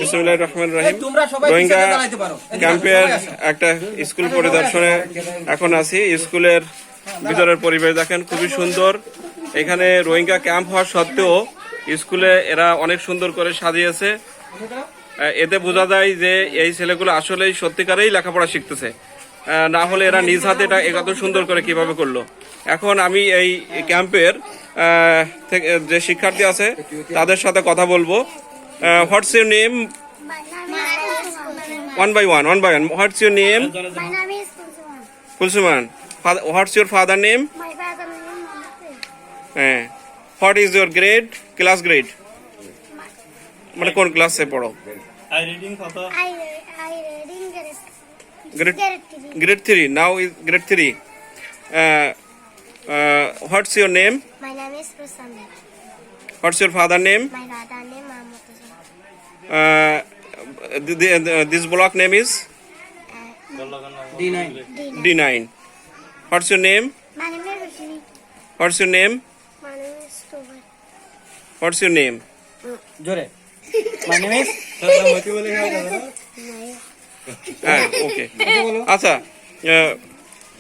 বিসমিল্লাহির রহমানির রহিম। রোহিঙ্গা ক্যাম্পের একটা স্কুল পরিদর্শনে এখন আছি। স্কুলের ভিতরের পরিবেশ দেখেন, খুবই সুন্দর। এখানে রোহিঙ্গা ক্যাম্প হওয়া সত্ত্বেও স্কুলে এরা অনেক সুন্দর করে সাজিয়েছে। এতে বোঝা যায় যে এই ছেলেগুলো আসলেই সত্যিকারেই লেখাপড়া শিখতেছে, না হলে এরা নিজ হাতে এটা এত সুন্দর করে কিভাবে করলো। এখন আমি এই ক্যাম্পের যে শিক্ষার্থী আছে তাদের সাথে কথা বলবো। What's your name? One by one. What's your name? My name is Kulsuman. Kulsuman. What's your father name? My father name is Mohammed. What is your grade? Class grade? মানে কোন ক্লাসে পড়ো? I reading Grade 3. Now is grade 3. What's your name? My name is Prasanna. What's your father name? My father name Mohammed. This block name is D9. D9. What's your name? My name is Rashmi. What's your name? My name is Tobar. What's your name? Jore. My name is Okay. Acha,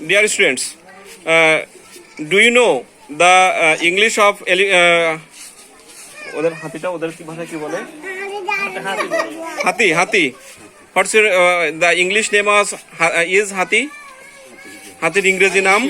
dear students, do you know the English of ওদের হাতিটা ওদের কি ভাষায় কি বলে? হাতি. What's your the English name is হাতি? হাতির ইংরেজি নাম?